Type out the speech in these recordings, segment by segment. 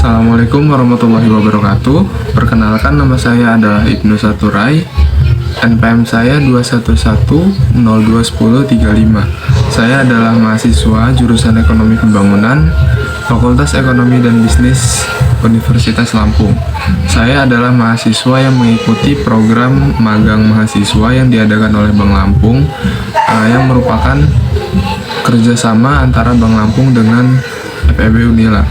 Assalamualaikum warahmatullahi wabarakatuh. Perkenalkan, nama saya adalah Ibnu Saturai. NPM saya 211021035. Saya adalah mahasiswa jurusan Ekonomi Pembangunan, Fakultas Ekonomi dan Bisnis Universitas Lampung. Saya adalah mahasiswa yang mengikuti program magang mahasiswa yang diadakan oleh Bank Lampung, yang merupakan kerjasama antara Bank Lampung dengan FEB Unila.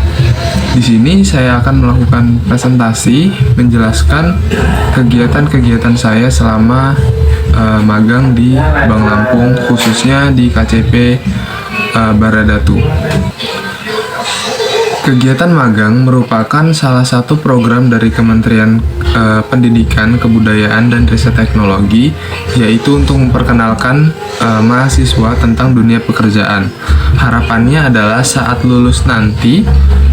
Di sini saya akan melakukan presentasi menjelaskan kegiatan-kegiatan saya selama magang di Bank Lampung, khususnya di KCP Baradatu. Kegiatan magang merupakan salah satu program dari Kementerian Pendidikan, Kebudayaan, dan Riset Teknologi, yaitu untuk memperkenalkan mahasiswa tentang dunia pekerjaan. Harapannya adalah saat lulus nanti,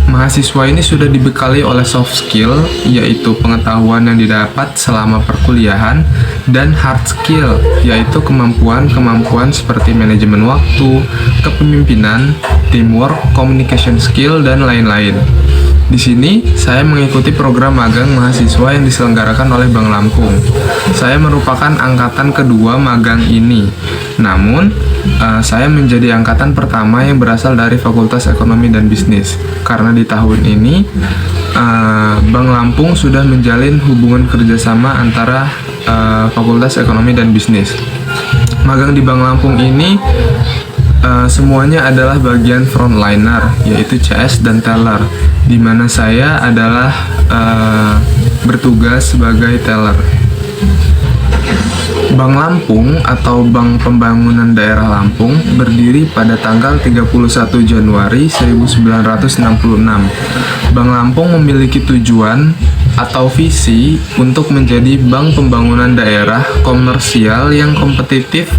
mahasiswa ini sudah dibekali oleh soft skill, yaitu pengetahuan yang didapat selama perkuliahan, dan hard skill, yaitu kemampuan seperti manajemen waktu, kepemimpinan, teamwork, communication skill, dan lain-lain. Di sini, saya mengikuti program magang mahasiswa yang diselenggarakan oleh Bank Lampung. Saya merupakan angkatan kedua magang ini. Namun, saya menjadi angkatan pertama yang berasal dari Fakultas Ekonomi dan Bisnis. Karena di tahun ini, Bank Lampung sudah menjalin hubungan kerjasama antara Fakultas Ekonomi dan Bisnis. Magang di Bank Lampung ini semuanya adalah bagian frontliner, yaitu CS dan teller, di mana saya adalah bertugas sebagai teller. Bank Lampung atau Bank Pembangunan Daerah Lampung berdiri pada tanggal 31 Januari 1966. Bank Lampung memiliki tujuan atau visi untuk menjadi bank pembangunan daerah komersial yang kompetitif,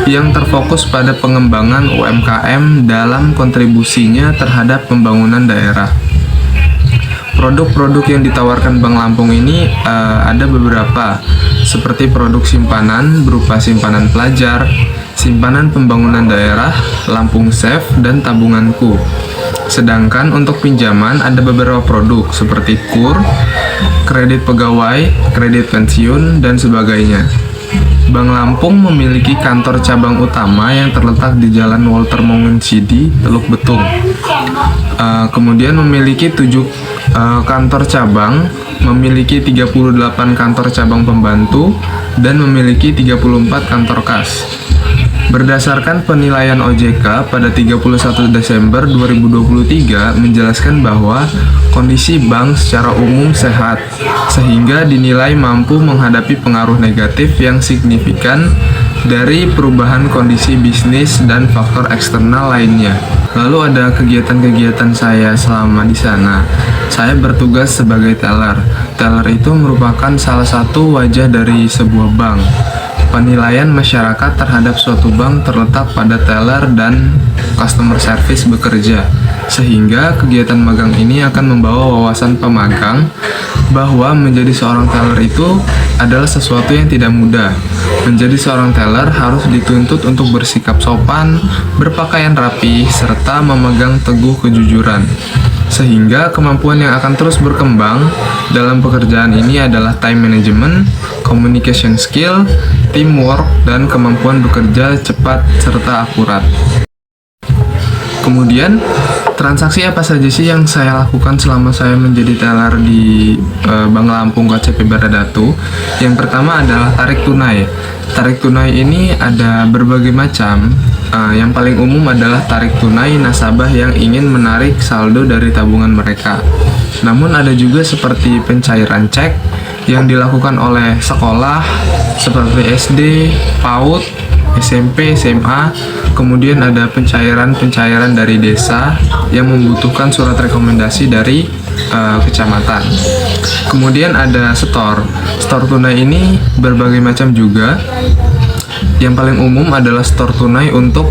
yang terfokus pada pengembangan UMKM dalam kontribusinya terhadap pembangunan daerah. Produk-produk yang ditawarkan Bank Lampung ini ada beberapa, seperti produk simpanan berupa simpanan pelajar, simpanan pembangunan daerah, Lampung Safe, dan tabunganku. Sedangkan untuk pinjaman ada beberapa produk seperti KUR, kredit pegawai, kredit pensiun, dan sebagainya. Bank Lampung memiliki kantor cabang utama yang terletak di Jalan Walter Monginsidi, Teluk Betung. Kemudian memiliki 7 kantor cabang, memiliki 38 kantor cabang pembantu, dan memiliki 34 kantor kas. Berdasarkan penilaian OJK pada 31 Desember 2023 menjelaskan bahwa kondisi bank secara umum sehat, sehingga dinilai mampu menghadapi pengaruh negatif yang signifikan dari perubahan kondisi bisnis dan faktor eksternal lainnya. Lalu ada kegiatan-kegiatan saya selama di sana. Saya bertugas sebagai teller. Teller itu merupakan salah satu wajah dari sebuah bank. Penilaian masyarakat terhadap suatu bank terletak pada teller dan customer service bekerja, sehingga kegiatan magang ini akan membawa wawasan pemagang bahwa menjadi seorang teller itu adalah sesuatu yang tidak mudah. Menjadi seorang teller harus dituntut untuk bersikap sopan, berpakaian rapi, serta memegang teguh kejujuran. Sehingga kemampuan yang akan terus berkembang dalam pekerjaan ini adalah time management, communication skill, teamwork, dan kemampuan bekerja cepat serta akurat. Kemudian, transaksi apa saja sih yang saya lakukan selama saya menjadi teller di Bank Lampung KCP Baradatu? Yang pertama adalah tarik tunai. Tarik tunai ini ada berbagai macam. Yang paling umum adalah tarik tunai nasabah yang ingin menarik saldo dari tabungan mereka. Namun ada juga seperti pencairan cek yang dilakukan oleh sekolah seperti SD, PAUD, SMP, SMA. Kemudian ada pencairan dari desa yang membutuhkan surat rekomendasi dari kecamatan. Kemudian ada store tunai ini berbagai macam juga. Yang paling umum adalah store tunai untuk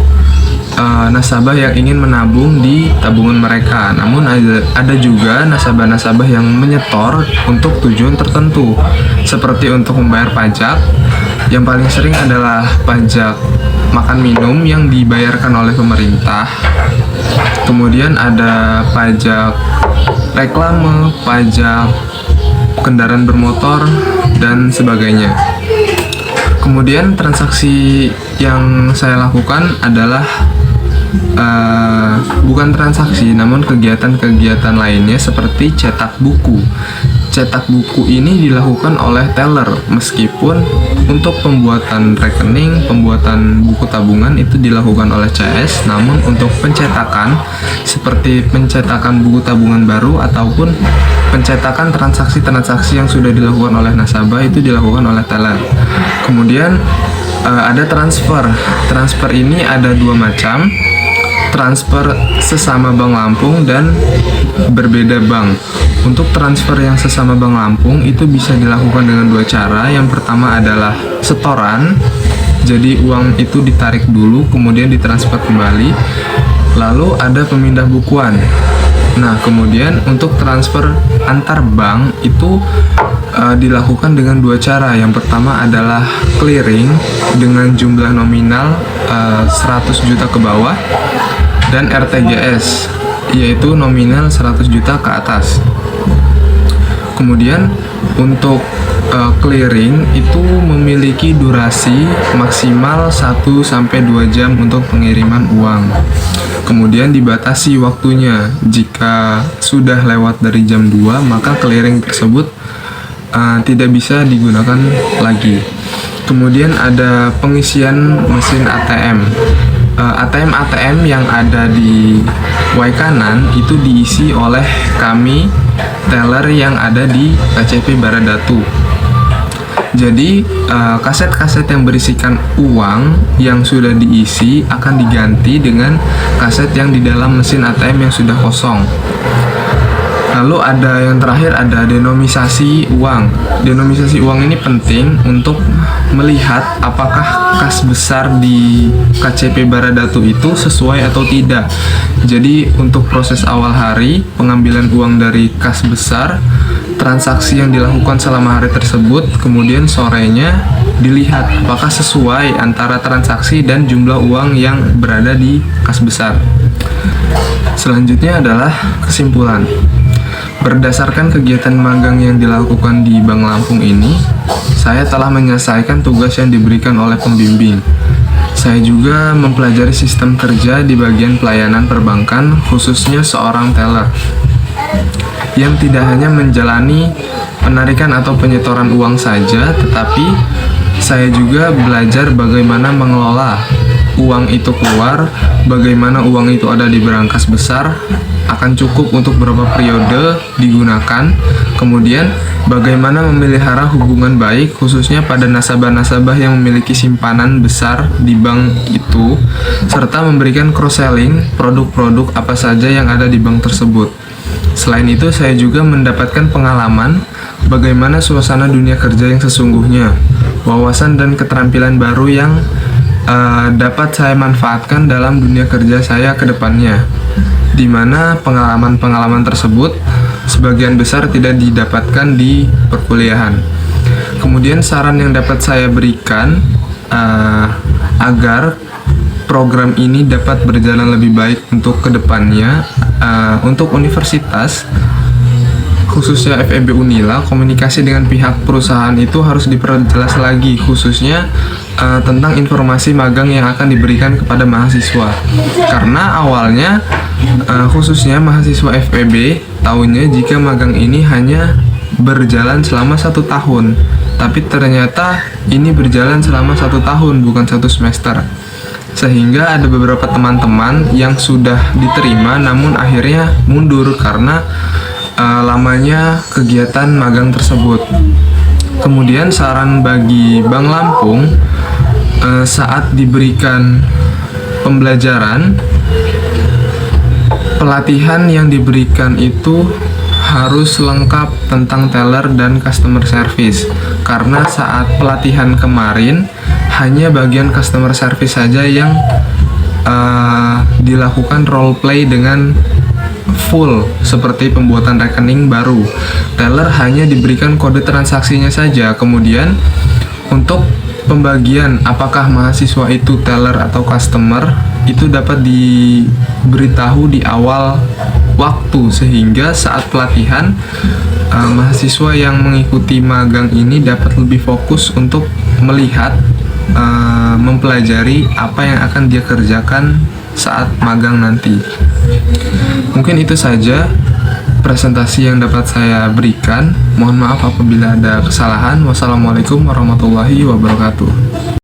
nasabah yang ingin menabung di tabungan mereka. Namun ada juga nasabah-nasabah yang menyetor untuk tujuan tertentu, seperti untuk membayar pajak. Yang paling sering adalah pajak makan minum yang dibayarkan oleh pemerintah. Kemudian ada pajak reklame, pajak, kendaraan bermotor, dan sebagainya. Kemudian transaksi yang saya lakukan adalah bukan transaksi, namun kegiatan-kegiatan lainnya seperti cetak buku. Cetak buku ini dilakukan oleh teller, meskipun untuk pembuatan rekening, pembuatan buku tabungan itu dilakukan oleh CS, namun untuk pencetakan seperti pencetakan buku tabungan baru ataupun pencetakan transaksi-transaksi yang sudah dilakukan oleh nasabah itu dilakukan oleh teller. Kemudian ada transfer. Transfer ini ada dua macam. Transfer sesama Bank Lampung dan berbeda bank. Untuk transfer yang sesama Bank Lampung itu bisa dilakukan dengan dua cara. Yang pertama adalah setoran. Jadi uang itu ditarik dulu kemudian ditransfer kembali. Lalu ada pemindah bukuan. Nah, kemudian untuk transfer antar bank itu dilakukan dengan dua cara. Yang pertama adalah clearing dengan jumlah nominal 100 juta ke bawah, dan RTGS yaitu nominal 100 juta ke atas. Kemudian untuk clearing itu memiliki durasi maksimal 1-2 jam untuk pengiriman uang. Kemudian dibatasi waktunya. Jika sudah lewat dari jam 2, maka clearing tersebut tidak bisa digunakan lagi. Kemudian ada pengisian mesin ATM. ATM yang ada di Waikanan itu diisi oleh kami teller yang ada di KCP Baradatu. Jadi kaset-kaset yang berisikan uang yang sudah diisi akan diganti dengan kaset yang di dalam mesin ATM yang sudah kosong. Lalu ada yang terakhir, ada denomisasi uang. Denomisasi uang ini penting untuk melihat apakah kas besar di KCP Baradatu itu sesuai atau tidak. Jadi untuk proses awal hari, pengambilan uang dari kas besar, transaksi yang dilakukan selama hari tersebut, kemudian sorenya dilihat apakah sesuai antara transaksi dan jumlah uang yang berada di kas besar. Selanjutnya adalah kesimpulan. Berdasarkan kegiatan magang yang dilakukan di Bank Lampung ini, saya telah menyelesaikan tugas yang diberikan oleh pembimbing. Saya juga mempelajari sistem kerja di bagian pelayanan perbankan, khususnya seorang teller, yang tidak hanya menjalani penarikan atau penyetoran uang saja, tetapi saya juga belajar bagaimana mengelola uang itu keluar, bagaimana uang itu ada di berangkas besar, akan cukup untuk berapa periode digunakan, kemudian bagaimana memelihara hubungan baik khususnya pada nasabah-nasabah yang memiliki simpanan besar di bank itu, serta memberikan cross-selling produk-produk apa saja yang ada di bank tersebut. Selain itu, saya juga mendapatkan pengalaman bagaimana suasana dunia kerja yang sesungguhnya, wawasan dan keterampilan baru yang dapat saya manfaatkan dalam dunia kerja saya ke depannya, di mana pengalaman-pengalaman tersebut sebagian besar tidak didapatkan di perkuliahan. Kemudian saran yang dapat saya berikan agar program ini dapat berjalan lebih baik untuk kedepannya, untuk universitas khususnya FEB Unila, komunikasi dengan pihak perusahaan itu harus diperjelas lagi, khususnya tentang informasi magang yang akan diberikan kepada mahasiswa. Karena awalnya khususnya mahasiswa FEB tahunya jika magang ini hanya berjalan selama 1 tahun, tapi ternyata ini berjalan selama 1 tahun, bukan 1 semester. Sehingga ada beberapa teman-teman yang sudah diterima namun akhirnya mundur karena lamanya kegiatan magang tersebut. Kemudian saran bagi Bank Lampung, saat diberikan pembelajaran, pelatihan yang diberikan itu harus lengkap tentang teller dan customer service, karena saat pelatihan kemarin hanya bagian customer service saja yang dilakukan role play dengan full seperti pembuatan rekening baru. Teller hanya diberikan kode transaksinya saja. Kemudian untuk pembagian apakah mahasiswa itu teller atau customer itu dapat diberitahu di awal waktu, sehingga saat pelatihan mahasiswa yang mengikuti magang ini dapat lebih fokus untuk melihat, mempelajari apa yang akan dia kerjakan saat magang nanti. Mungkin itu saja presentasi yang dapat saya berikan. Mohon maaf apabila ada kesalahan. Wassalamualaikum warahmatullahi wabarakatuh.